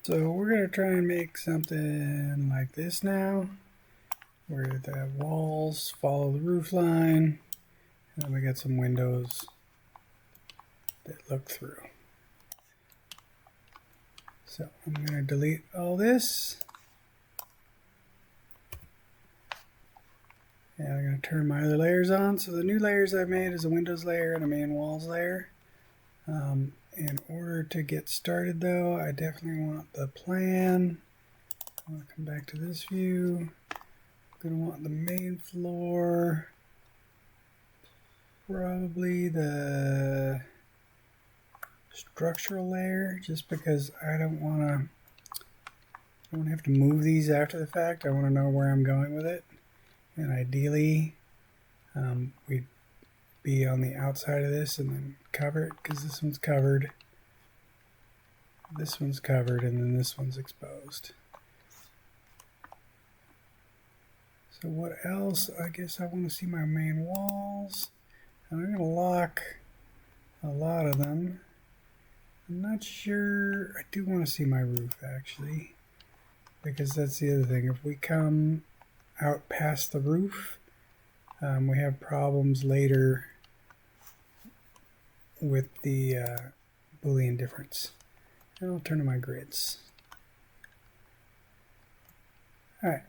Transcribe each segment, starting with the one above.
So we're going to try and make something like this now, where the walls follow the roof line, and then we got some windows that look through. So I'm going to delete all this, and I'm going to turn my other layers on. So the new layers I've made is a windows layer and a main walls layer. In order to get started though, I definitely want the plan. I want to come back to this view. I'm going to want the main floor, probably the structural layer, just because I don't want to have to move these after the fact. I want to know where I'm going with it, and ideally we'd be on the outside of this and then cover it, because this one's covered, and then this one's exposed. So what else? I guess I want to see my main walls, and I'm going to lock a lot of them. I'm not sure. I do want to see my roof actually, because that's the other thing. If we come out past the roof, we have problems later with the Boolean difference. And I'll turn to my grids. Alright,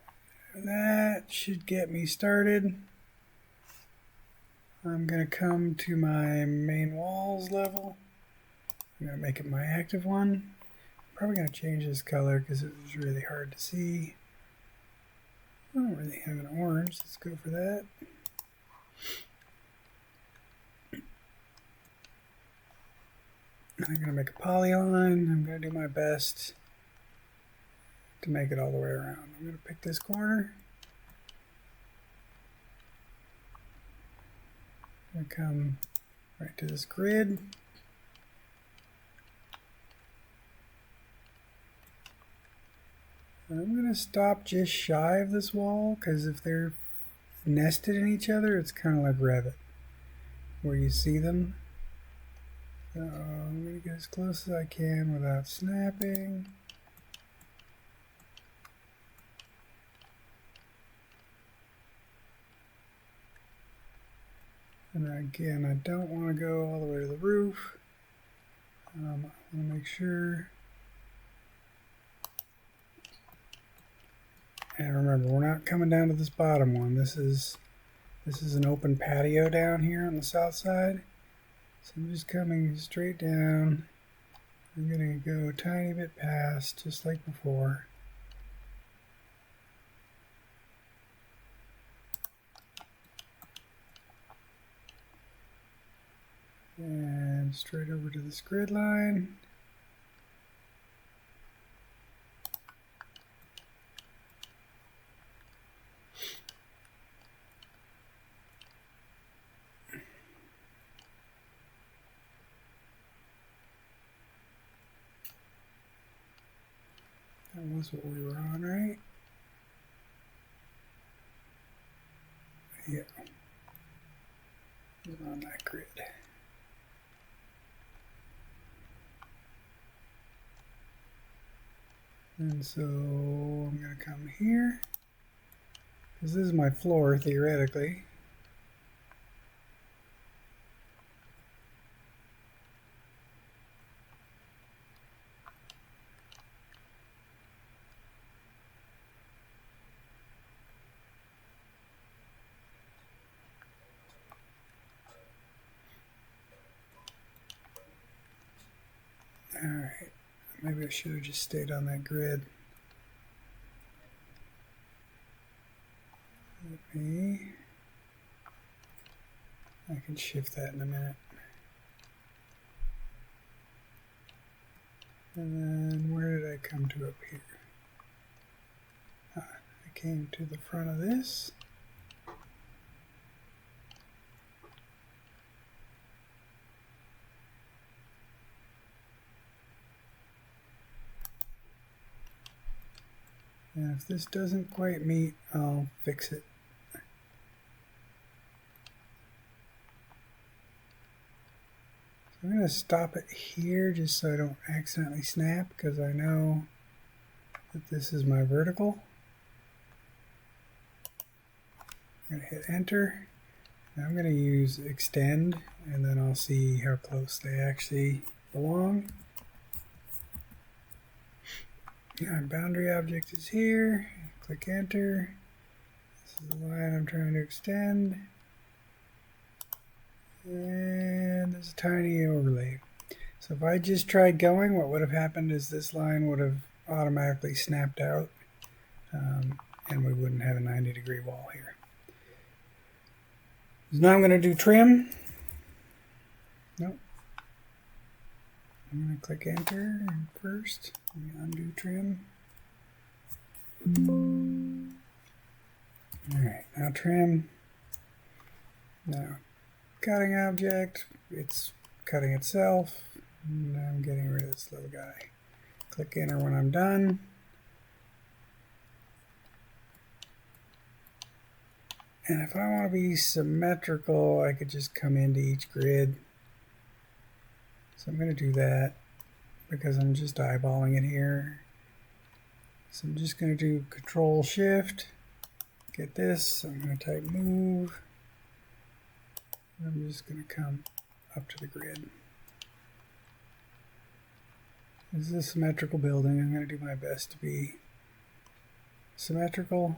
that should get me started. I'm going to come to my main walls level. I'm going to make it my active one. I'm probably going to change this color because it was really hard to see. I don't really have an orange. Let's go for that. I'm going to make a polyline. I'm going to do my best to make it all the way around. I'm going to pick this corner. I'm going to come right to this grid. I'm going to stop just shy of this wall, because if they're nested in each other, it's kind of like Revit, where you see them. So I'm going to get as close as I can without snapping. And again, I don't want to go all the way to the roof. I want to make sure. And remember, we're not coming down to this bottom one. This is an open patio down here on the south side. So I'm just coming straight down. I'm going to go a tiny bit past, just like before. And straight over to this grid line. That was what we were on, right? Yeah. We're on that grid. And so I'm going to come here, because this is my floor theoretically. Alright, maybe I should have just stayed on that grid. I can shift that in a minute. And then where did I come to up here? I came to the front of this. And if this doesn't quite meet, I'll fix it. I'm going to stop it here just so I don't accidentally snap, because I know that this is my vertical. I'm going to hit enter. Now I'm going to use extend, and then I'll see how close they actually belong. Our boundary object is here. Click enter. This is the line I'm trying to extend. And there's a tiny overlay. So if I just tried going, what would have happened is this line would have automatically snapped out, and we wouldn't have a 90-degree wall here. So now I'm going to do trim. Nope. I'm going to click enter first. Let me undo trim. Alright, now trim. Now cutting object, it's cutting itself. Now I'm getting rid of this little guy. Click enter when I'm done. And if I want to be symmetrical, I could just come into each grid. So I'm going to do that because I'm just eyeballing it here. So I'm just going to do Control Shift, get this. I'm going to type move. I'm just going to come up to the grid. This is a symmetrical building. I'm going to do my best to be symmetrical.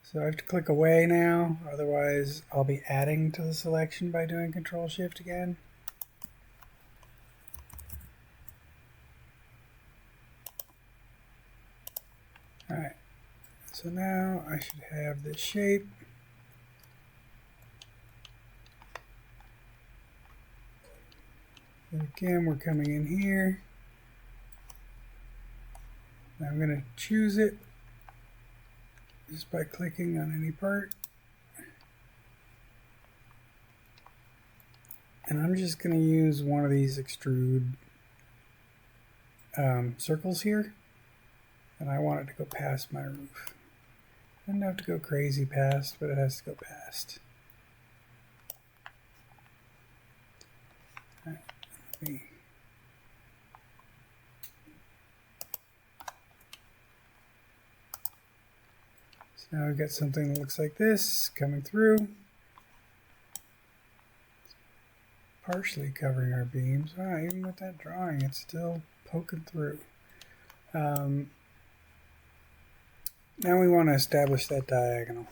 So I have to click away now, otherwise I'll be adding to the selection by doing Control Shift again. Alright, so now I should have this shape. And again, we're coming in here. Now I'm going to choose it just by clicking on any part. And I'm just going to use one of these extrude circles here. And I want it to go past my roof. It doesn't have to go crazy past, but it has to go past. All right, let me now we've got something that looks like this coming through, partially covering our beams. Wow, even with that drawing, it's still poking through. Now we want to establish that diagonal.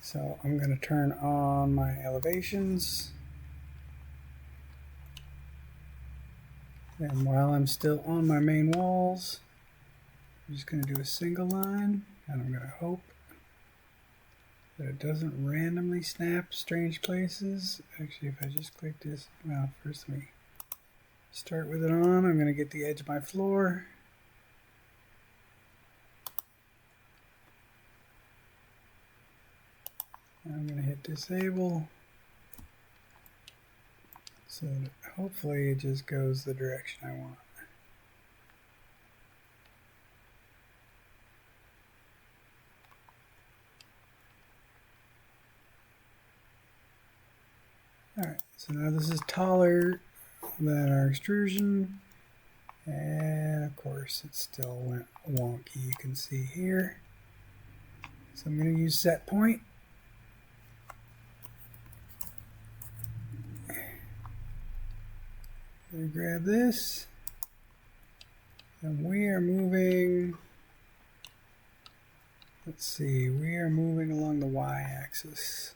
So I'm going to turn on my elevations. And while I'm still on my main walls, I'm just going to do a single line. And I'm going to hope that it doesn't randomly snap strange places. Actually, if I just click this, well, first let me start with it on. I'm going to get the edge of my floor. I'm going to hit disable. So that hopefully it just goes the direction I want. Alright, so now this is taller than our extrusion, and of course it still went wonky, you can see here. So I'm going to use set point. I'm going to grab this, and we are moving, let's see, we are moving along the y-axis.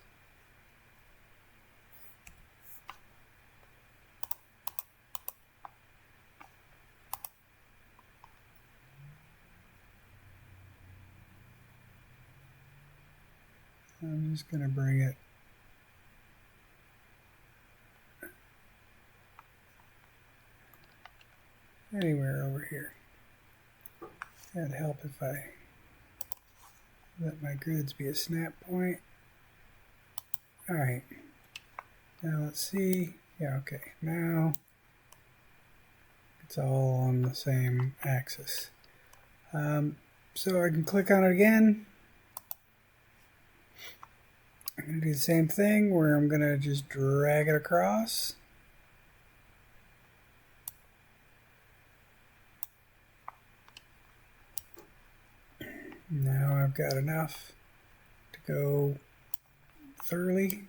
I'm just going to bring it anywhere over here. That'd help if I let my grids be a snap point. Alright, now let's see. Yeah, okay, now it's all on the same axis. So I can click on it again. I'm going to do the same thing where I'm going to just drag it across. I've got enough to go thoroughly.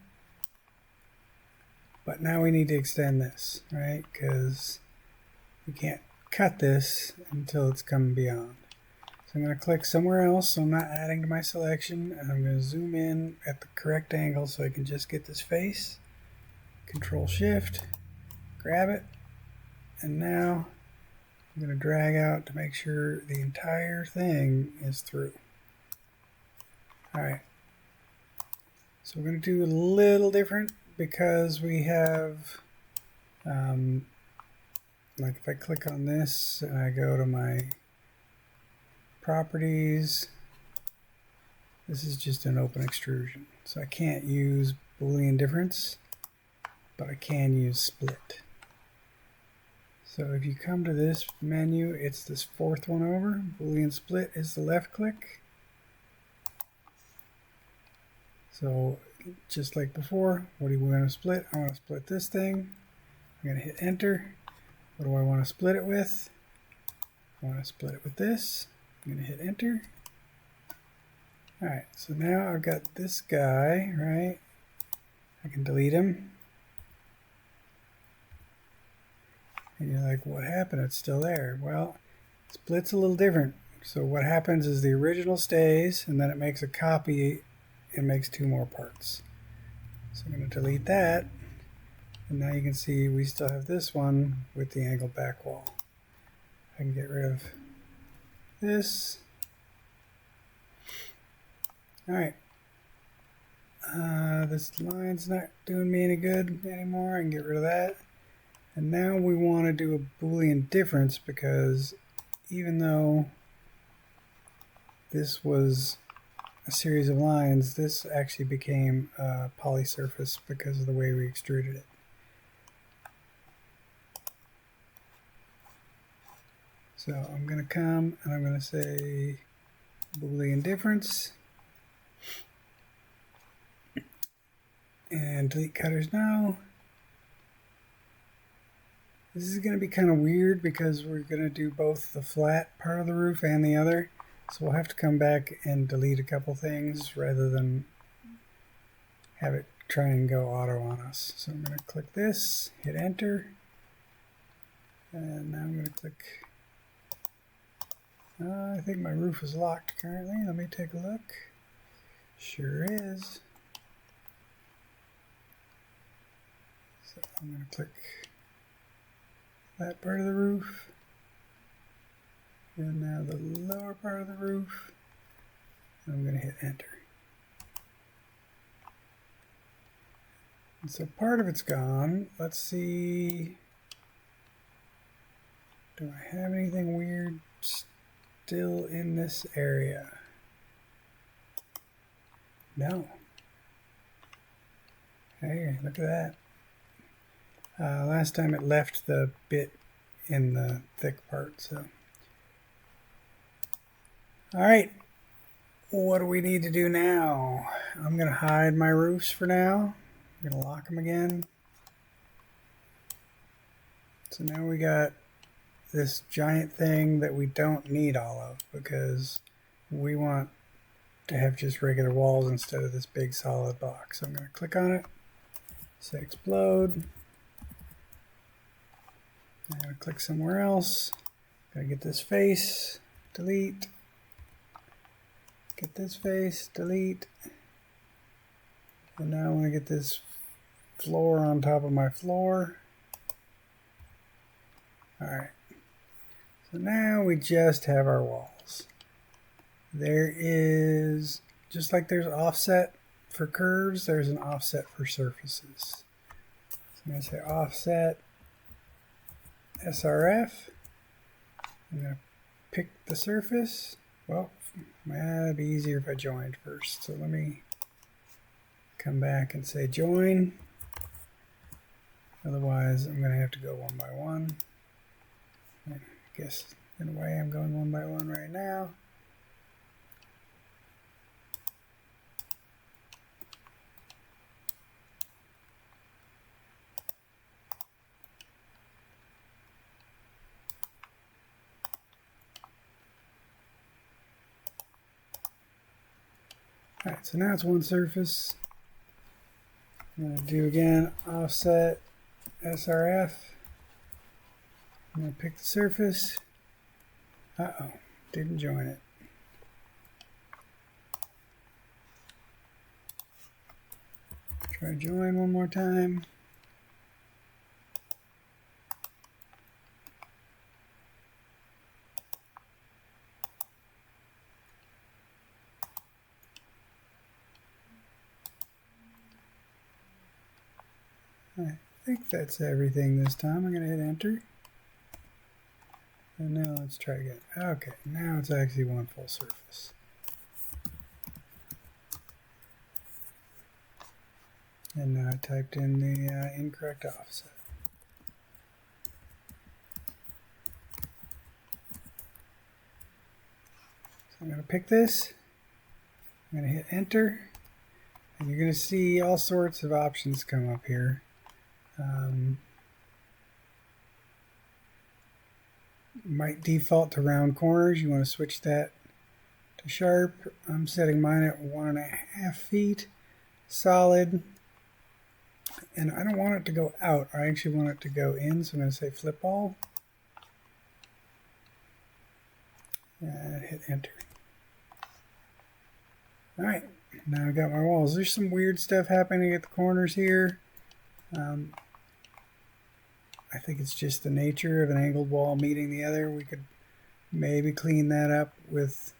But now we need to extend this, right? Because we can't cut this until it's come beyond. So I'm going to click somewhere else so I'm not adding to my selection, and I'm going to zoom in at the correct angle so I can just get this face. Control Shift, grab it, and now I'm going to drag out to make sure the entire thing is through. Alright, so we're going to do a little different because we have, like if I click on this and I go to my properties, this is just an open extrusion. So I can't use Boolean difference, but I can use split. So if you come to this menu, it's this fourth one over. Boolean split is the left click. So just like before, what do we want to split? I want to split this thing. I'm going to hit enter. What do I want to split it with? I want to split it with this. I'm going to hit enter. Alright, so now I've got this guy, right? I can delete him. And you're like, what happened? It's still there. Well, split's a little different. So what happens is the original stays, and then it makes a copy and makes two more parts. So I'm going to delete that. And now you can see we still have this one with the angled back wall. I can get rid of this. Alright. This line's not doing me any good anymore. I can get rid of that. And now we want to do a Boolean difference because even though this was a series of lines, this actually became a poly surface because of the way we extruded it. So I'm going to come and I'm going to say Boolean difference and delete cutters now. This is going to be kind of weird because we're going to do both the flat part of the roof and the other. So we'll have to come back and delete a couple things rather than have it try and go auto on us. So I'm going to click this, hit enter, and now I'm going to click. I think my roof is locked currently. Let me take a look. Sure is. So I'm going to click that part of the roof. And now the lower part of the roof. And I'm going to hit enter. And so part of it's gone. Let's see. Do I have anything weird still in this area? No. Hey, look at that. Last time it left the bit in the thick part, so. Alright, what do we need to do now? I'm going to hide my roofs for now. I'm going to lock them again. So now we got this giant thing that we don't need all of because we want to have just regular walls instead of this big solid block. So I'm going to click on it, say explode. I'm going to click somewhere else. Got to get this face, delete. Get this face, delete. And now I want to get this floor on top of my floor. Alright. So now we just have our walls. There is, just like there's offset for curves, there's an offset for surfaces. So I'm going to say offset SRF. I'm going to pick the surface. Well, it'd be easier if I joined first. So let me come back and say join. Otherwise, I'm going to have to go one by one. I guess in a way I'm going one by one right now. Alright, so now it's one surface. I'm going to do again offset SRF. I'm going to pick the surface. Uh-oh, didn't join it. Try join one more time. I think that's everything this time. I'm going to hit enter. And now let's try again. Okay, now it's actually one full surface. And now I typed in the incorrect offset. So I'm going to pick this. I'm going to hit enter. And you're going to see all sorts of options come up here. Might default to round corners. You want to switch that to sharp. I'm setting mine at 1.5 feet solid, and I don't want it to go out. I actually want it to go in, so I'm going to say flip all and hit enter. Alright, now I've got my walls. There's some weird stuff happening at the corners here. I think it's just the nature of an angled wall meeting the other. We could maybe clean that up with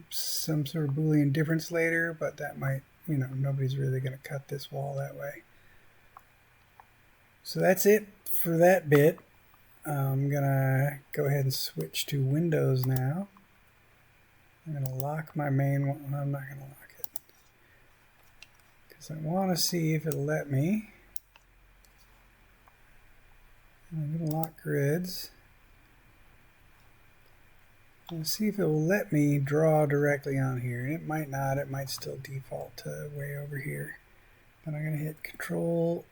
some sort of Boolean difference later, but that might, nobody's really going to cut this wall that way. So that's it for that bit. I'm going to go ahead and switch to Windows now. I'm going to lock my main one. I'm not going to lock it because I want to see if it'll let me. I'm going to lock grids. Let's see if it will let me draw directly on here. And it might not. It might still default to way over here. But I'm going to hit Control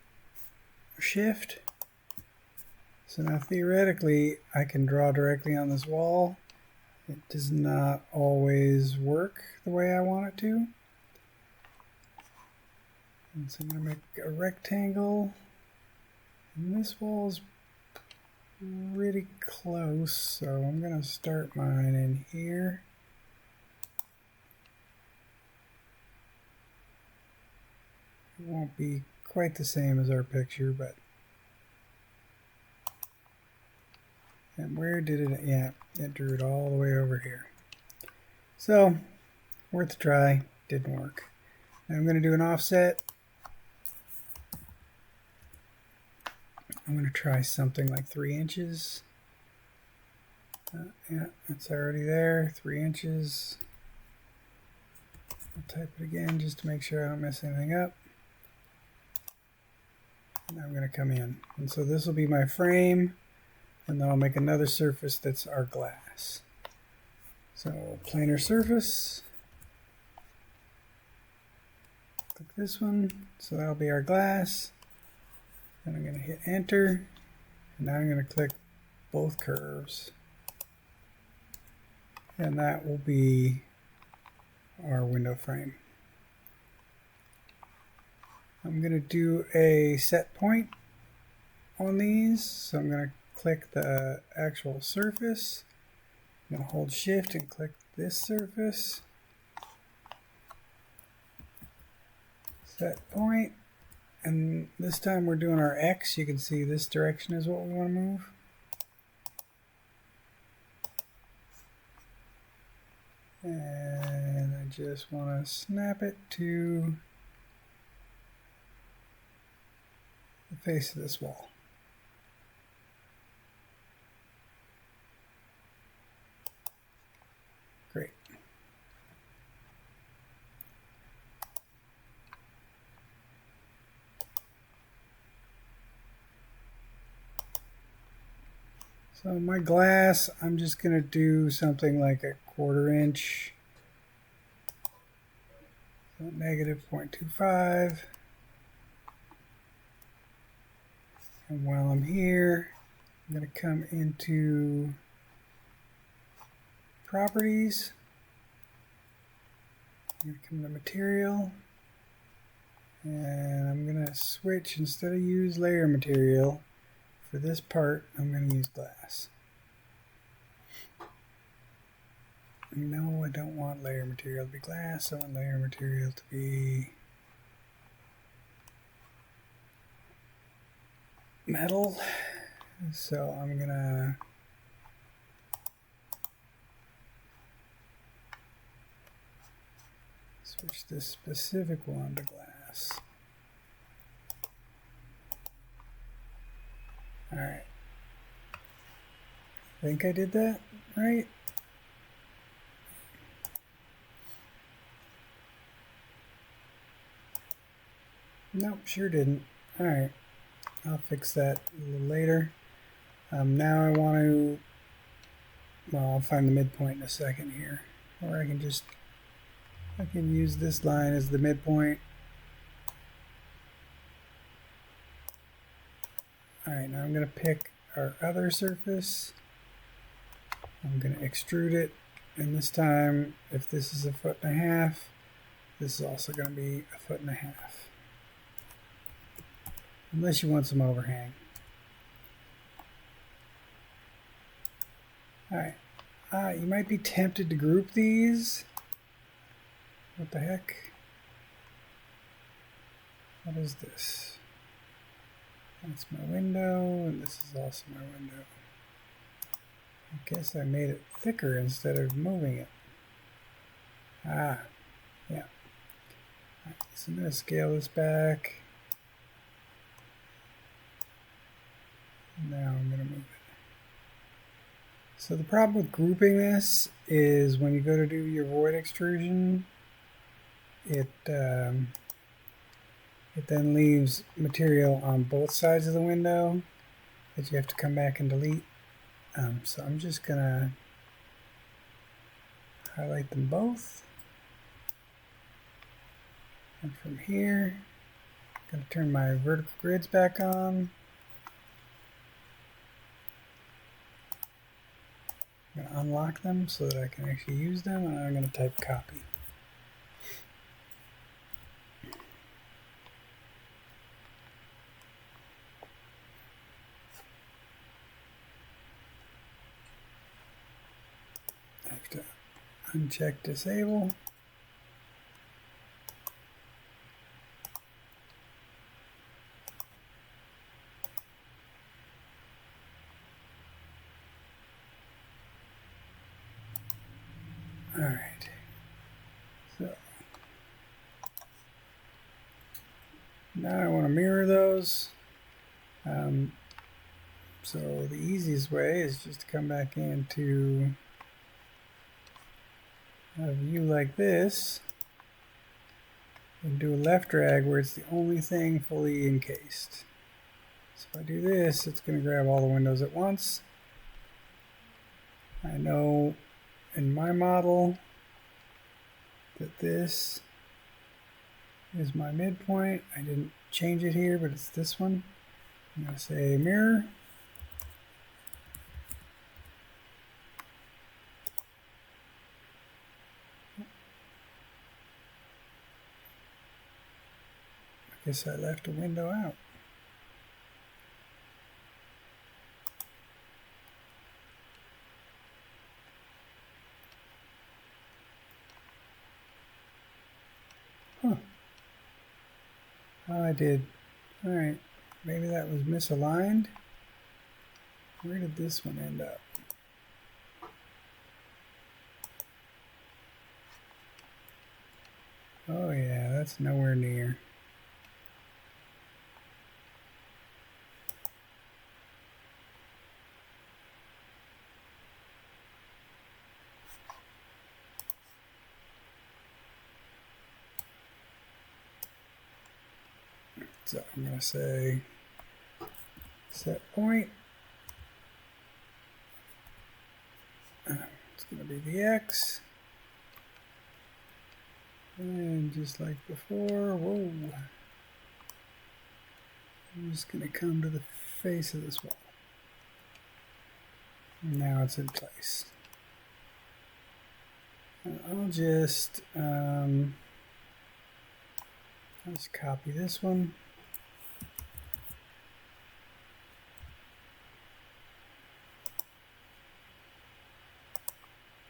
Shift. So now theoretically I can draw directly on this wall. It does not always work the way I want it to. And so I'm going to make a rectangle. And this wall's pretty close, so I'm going to start mine in here. It won't be quite the same as our picture, but... And where did it? Yeah, it drew it all the way over here. So, worth a try. Didn't work. Now I'm going to do an offset. I'm going to try something like 3 inches. Yeah, it's already there. 3 inches. I'll type it again just to make sure I don't mess anything up. And I'm going to come in. And so this will be my frame. And then I'll make another surface that's our glass. So planar surface. Click this one. So that'll be our glass. Then I'm going to hit enter. And now I'm going to click both curves. And that will be our window frame. I'm going to do a set point on these. So I'm going to click the actual surface. I'm going to hold shift and click this surface. Set point. And this time we're doing our X. You can see this direction is what we want to move. And I just want to snap it to the face of this wall. Great. So my glass, I'm just going to do something like a 1/4 inch, so -0.25. And while I'm here, I'm going to come into properties. I'm going to come to material, and I'm going to switch, instead of use layer material for this part, I'm going to use glass. No, I don't want layer material to be glass. I want layer material to be metal. So I'm going to switch this specific one to glass. Alright. I think I did that right. Nope, sure didn't. Alright, I'll fix that a little later. Now I want to, well, I'll find the midpoint in a second here. Or I can use this line as the midpoint. Alright, now I'm going to pick our other surface. I'm going to extrude it, and this time, if this is 1.5 feet, this is also going to be 1.5 feet. Unless you want some overhang. Alright, you might be tempted to group these. What the heck? What is this? That's my window, and this is also my window. I guess I made it thicker instead of moving it. Yeah. Right, so I'm going to scale this back. Now I'm going to move it. So the problem with grouping this is when you go to do your void extrusion, it then leaves material on both sides of the window that you have to come back and delete. So I'm just going to highlight them both. And from here, I'm going to turn my vertical grids back on. I'm going to unlock them so that I can actually use them, and I'm going to type copy. I have to uncheck disable. Alright, so now I want to mirror those. So the easiest way is just to come back into a view like this and do a left drag where it's the only thing fully encased. So if I do this, it's going to grab all the windows at once. I know in my model that this is my midpoint. I didn't change it here, but it's this one. I'm going to say mirror. I guess I left a window out. Huh. Oh, I did. Alright. Maybe that was misaligned. Where did this one end up? Oh yeah, that's nowhere near. So I'm going to say set point. It's going to be the X. And just like before, whoa. I'm just going to come to the face of this wall. Now it's in place. I'll just copy this one.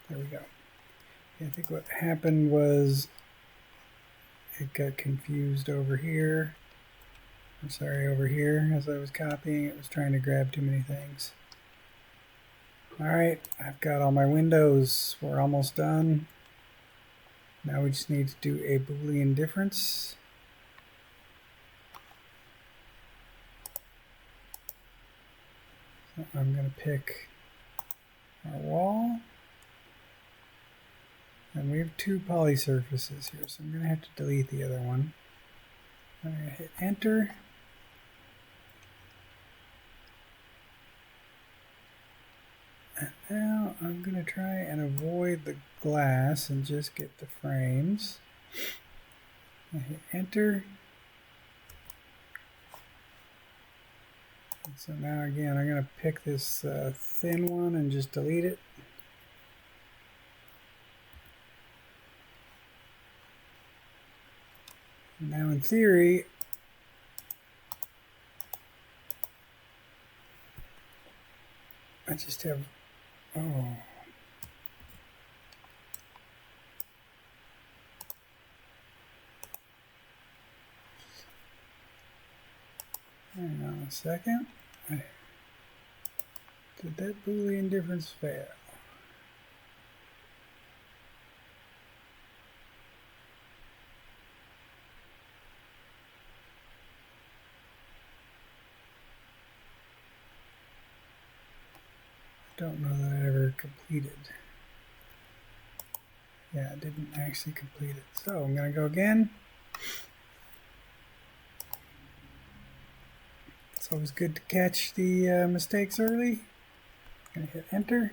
There we go. I think what happened was it got confused over here. I'm sorry, over here as I was copying, it was trying to grab too many things. Alright, I've got all my windows. We're almost done. Now we just need to do a Boolean difference. So I'm going to pick our wall. And we have two poly surfaces here, so I'm going to have to delete the other one. I'm going to hit enter. And now I'm going to try and avoid the glass and just get the frames. I hit enter. And so now again, I'm going to pick this thin one and just delete it. Now in theory, I just have, oh. Hang on a second. Did that Boolean difference fail? I don't know that I ever completed. Yeah, I didn't actually complete it. So I'm going to go again. It's always good to catch the mistakes early. I'm going to hit enter.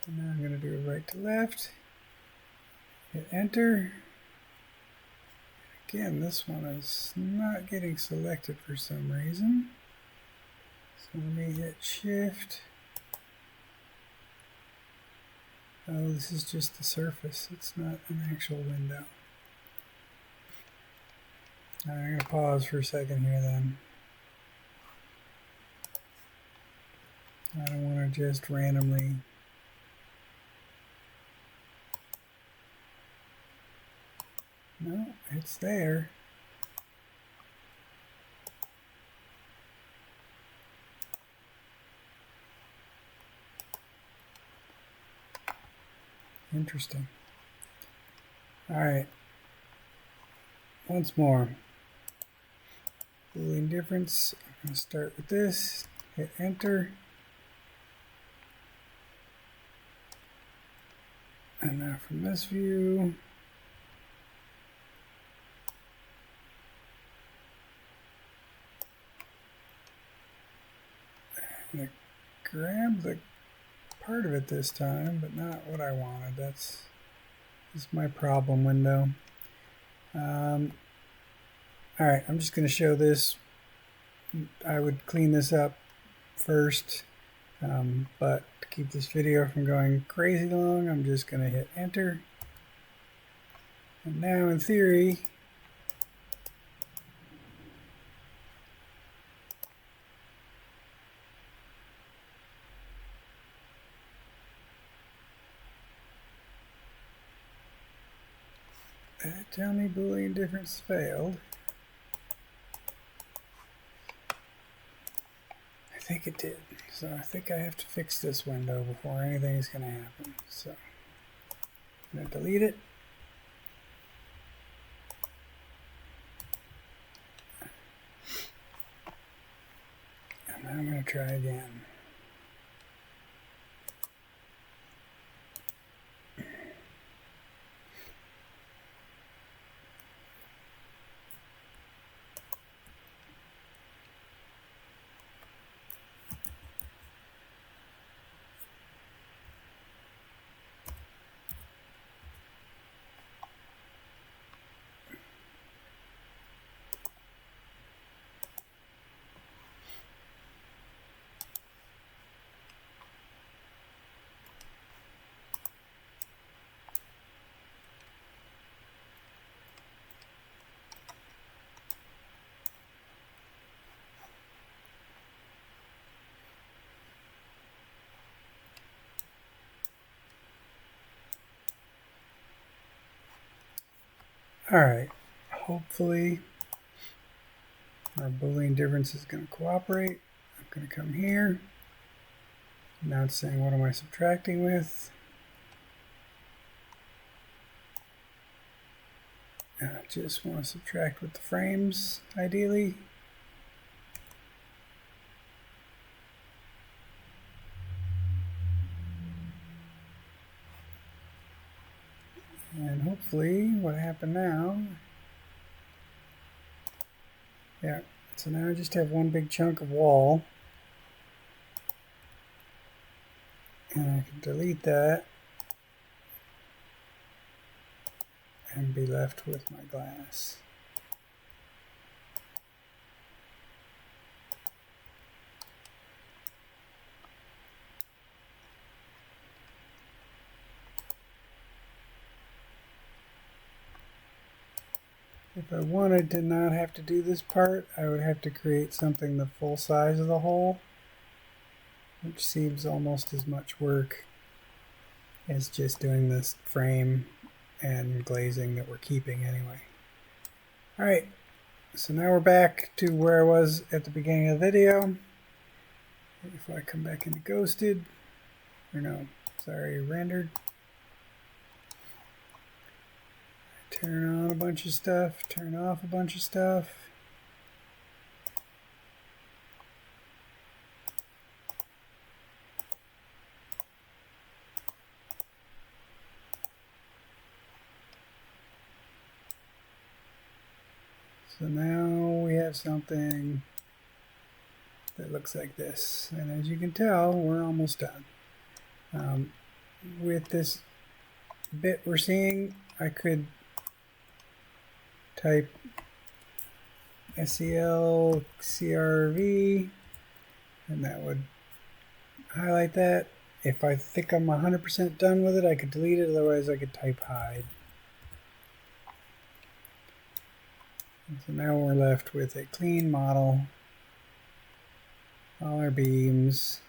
And now I'm going to do a right to left. Hit enter. Again, this one is not getting selected for some reason. So let me hit shift. Oh, this is just the surface. It's not an actual window. I'm going to pause for a second here then. I don't want to just randomly. No, it's there. Interesting. All right. Once more. Boolean difference. I'm going to start with this. Hit enter. And now from this view, I'm going to grab the part of it this time, but not what I wanted. This is my problem window. All right, I'm just going to show this. I would clean this up first, but to keep this video from going crazy long, I'm just going to hit enter. And now in theory, tell me Boolean difference failed. I think it did. So I think I have to fix this window before anything is going to happen. So I'm going to delete it. And now I'm going to try again. Alright, hopefully our Boolean difference is going to cooperate. I'm going to come here. Now it's saying, what am I subtracting with? I just want to subtract with the frames, ideally. And hopefully, what happened now, yeah, so now I just have one big chunk of wall. And I can delete that and be left with my glass. If I wanted to not have to do this part, I would have to create something the full size of the hole, which seems almost as much work as just doing this frame and glazing that we're keeping anyway. Alright, so now we're back to where I was at the beginning of the video. If I come back into ghosted, or no, sorry, rendered. Turn on a bunch of stuff, turn off a bunch of stuff. So now we have something that looks like this. And as you can tell, we're almost done. With this bit we're seeing, I could type SEL CRV and that would highlight that. If I think I'm 100% done with it, I could delete it, otherwise I could type hide. And so now we're left with a clean model, all our beams,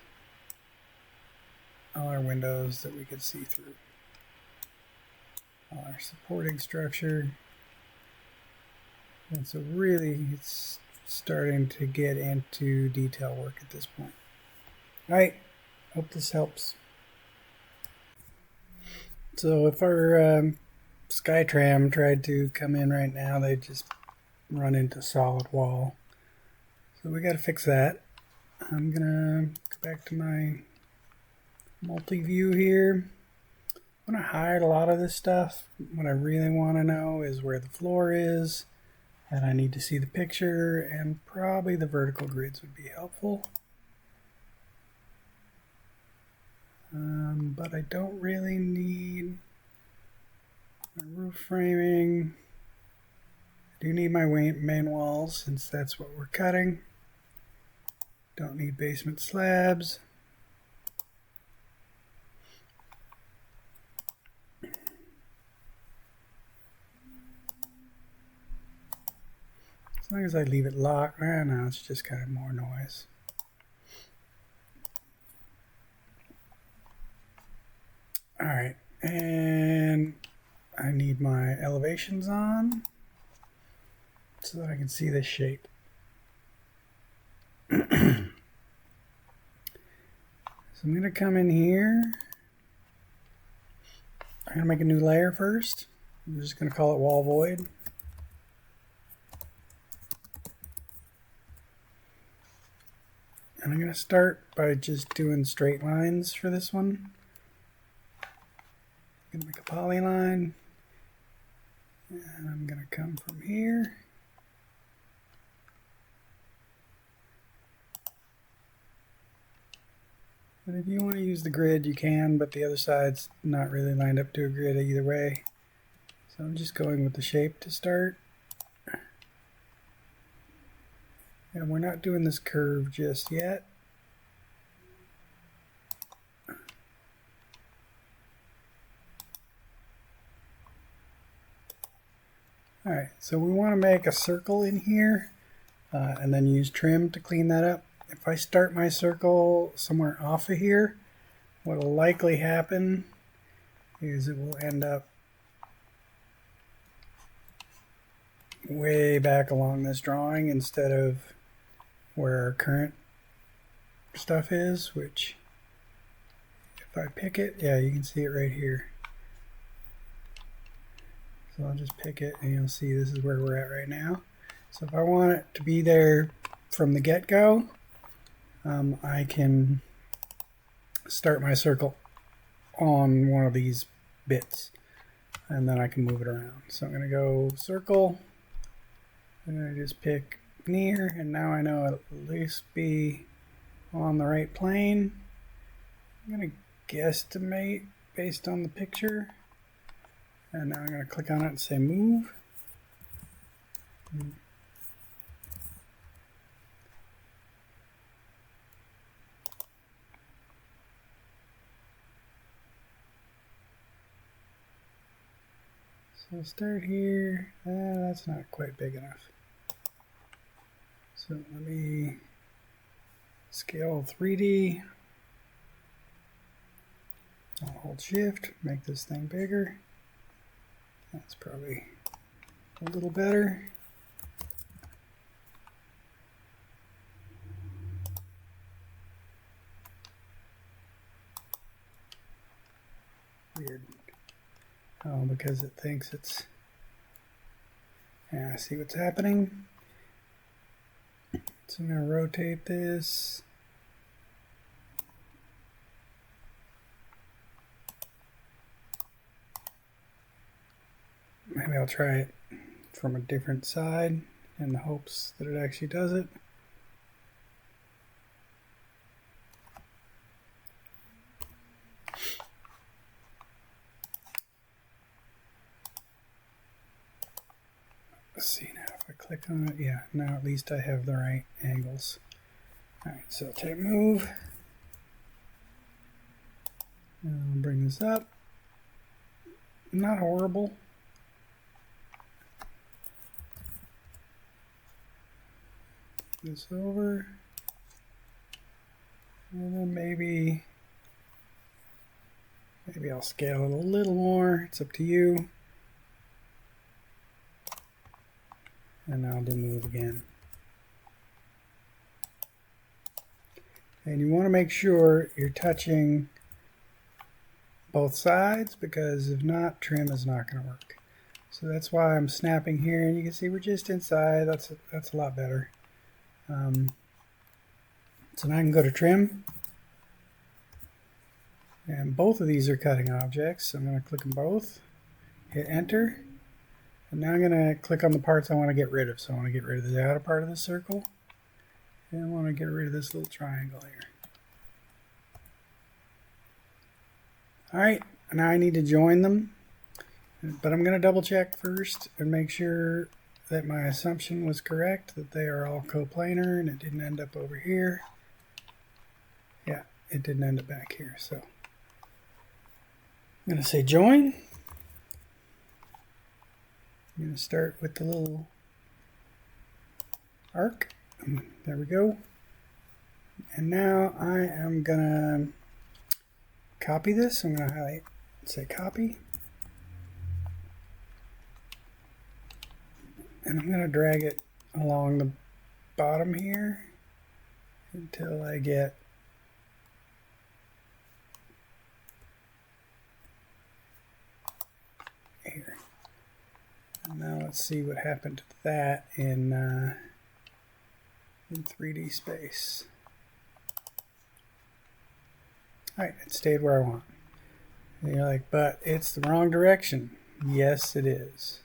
all our windows that we could see through, all our supporting structure. And so really it's starting to get into detail work at this point. All right, hope this helps. So if our SkyTram tried to come in right now, they'd just run into solid wall. So we got to fix that. I'm gonna go back to my multi-view here. I'm gonna hide a lot of this stuff. What I really want to know is where the floor is, and I need to see the picture, and probably the vertical grids would be helpful. But I don't really need my roof framing. I do need my main walls since that's what we're cutting. Don't need basement slabs. As long as I leave it locked, now it's just kind of more noise. All right, and I need my elevations on so that I can see this shape. So I'm going to come in here. I'm going to make a new layer first. I'm just going to call it wall void. And I'm going to start by just doing straight lines for this one. I'm going to make a polyline. And I'm going to come from here. And if you want to use the grid, you can, but the other side's not really lined up to a grid either way. So I'm just going with the shape to start. And we're not doing this curve just yet. Alright, so we want to make a circle in here and then use trim to clean that up. If I start my circle somewhere off of here, what will likely happen is it will end up way back along this drawing instead of where our current stuff is, which if I pick it, yeah, you can see it right here. So I'll just pick it and you'll see this is where we're at right now. So if I want it to be there from the get-go, I can start my circle on one of these bits and then I can move it around. So I'm going to go circle and I just pick near, and now I know it'll at least be on the right plane. I'm going to guesstimate based on the picture, and now I'm going to click on it and say move. So start here. That's not quite big enough. So let me scale 3D. I'll hold shift, make this thing bigger. That's probably a little better. Weird. Oh, because it thinks it's... Yeah, I see what's happening. So I'm going to rotate this. Maybe I'll try it from a different side in the hopes that it actually does it. Let's see now if I click on it. Yeah, now at least I have the right angles. Alright, so take move. And I'll bring this up. Not horrible. This over. And then maybe I'll scale it a little more. It's up to you. And now I'll do move again. And you want to make sure you're touching both sides, because if not, trim is not going to work. So that's why I'm snapping here, and you can see we're just inside. That's a lot better. So now I can go to trim, and both of these are cutting objects. So I'm going to click them both, hit enter, and now I'm going to click on the parts I want to get rid of. So I want to get rid of the outer part of the circle, and I want to get rid of this little triangle here. Alright, now I need to join them, but I'm going to double check first and make sure that my assumption was correct, that they are all coplanar and it didn't end up over here. Yeah, it didn't end up back here. So I'm going to say join. I'm going to start with the little arc. There we go. And now I am going to copy this. I'm going to highlight, say copy. And I'm going to drag it along the bottom here until I get here. And now let's see what happened to that in 3D space. Alright, it stayed where I want. And you're like, but it's the wrong direction. Yes, it is.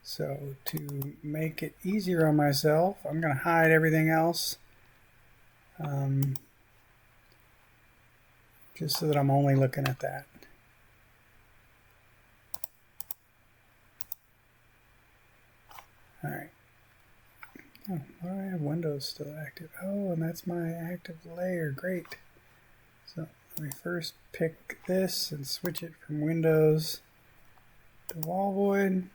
So to make it easier on myself, I'm going to hide everything else. Just so that I'm only looking at that. Alright. Oh, why do I have Windows still active? Oh, and that's my active layer. Great. So let me first pick this and switch it from Windows to wall void.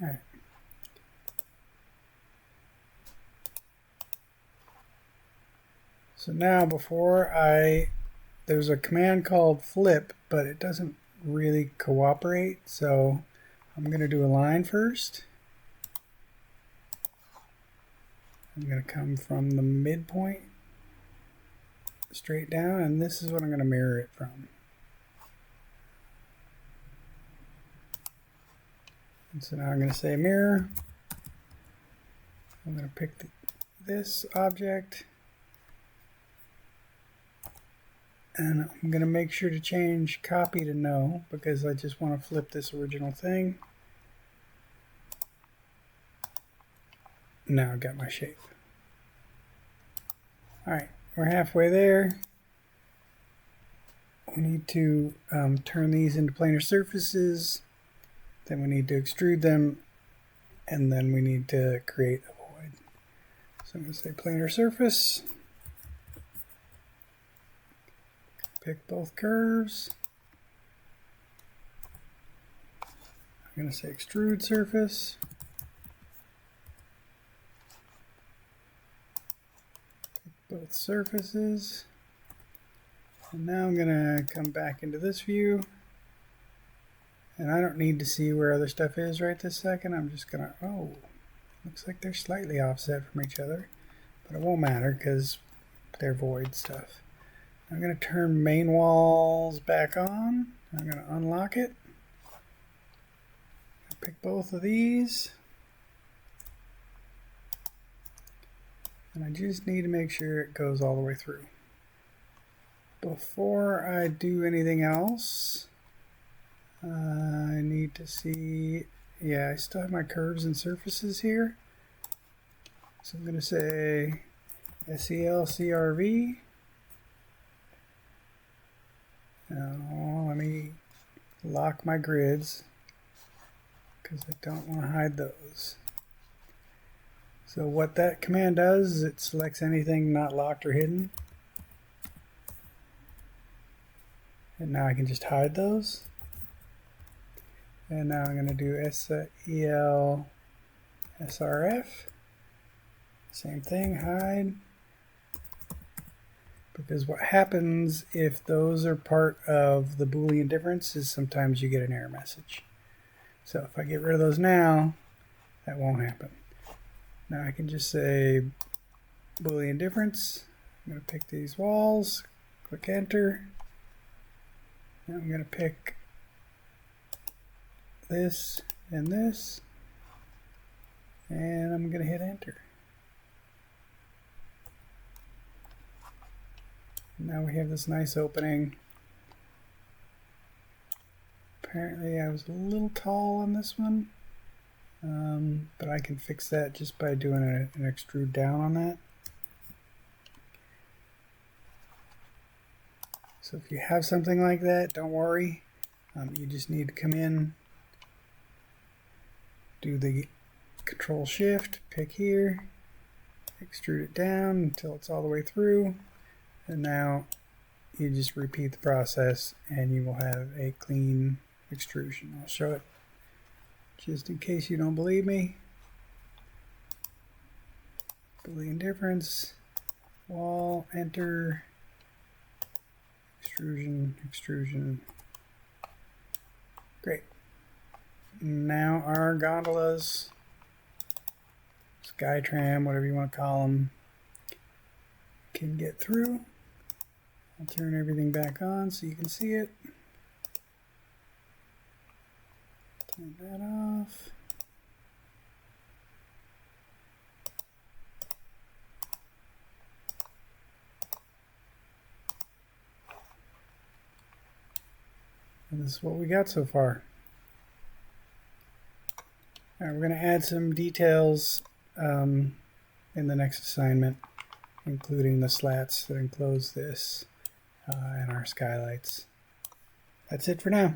All right. So now before I there's a command called flip, but it doesn't really cooperate. So I'm going to do a line first. I'm going to come from the midpoint straight down, and this is what I'm going to mirror it from. And so now I'm going to say mirror. I'm going to pick this object, and I'm going to make sure to change copy to no, because I just want to flip this original thing. Now I've got my shape. Alright, we're halfway there. We need to turn these into planar surfaces. Then we need to extrude them, and then we need to create a void. So I'm going to say planar surface. Pick both curves. I'm going to say extrude surface. Pick both surfaces. And now I'm going to come back into this view. And I don't need to see where other stuff is right this second. I'm just going to, oh, looks like they're slightly offset from each other. But it won't matter because they're void stuff. I'm going to turn main walls back on. I'm going to unlock it. Pick both of these. And I just need to make sure it goes all the way through. Before I do anything else, I need to see, yeah, I still have my curves and surfaces here. So I'm going to say SEL CRV. Now let me lock my grids because I don't want to hide those. So what that command does is it selects anything not locked or hidden. And now I can just hide those. And now I'm going to do SEL SRF. Same thing, hide. Because what happens if those are part of the Boolean difference is sometimes you get an error message. So if I get rid of those now, that won't happen. Now I can just say Boolean difference. I'm going to pick these walls, click enter. Now I'm going to pick this and this, and I'm going to hit enter. Now we have this nice opening. Apparently I was a little tall on this one, but I can fix that just by doing an extrude down on that. So if you have something like that, don't worry. You just need to come in, do the Control Shift, pick here, extrude it down until it's all the way through, and now you just repeat the process and you will have a clean extrusion. I'll show it just in case you don't believe me. Boolean difference, wall, enter, extrusion, extrusion. Great. Now our gondolas, Skytram, whatever you want to call them, can get through. I'll turn everything back on so you can see it. Turn that off. And this is what we got so far. All right, we're going to add some details in the next assignment, including the slats that enclose this and our skylights. That's it for now.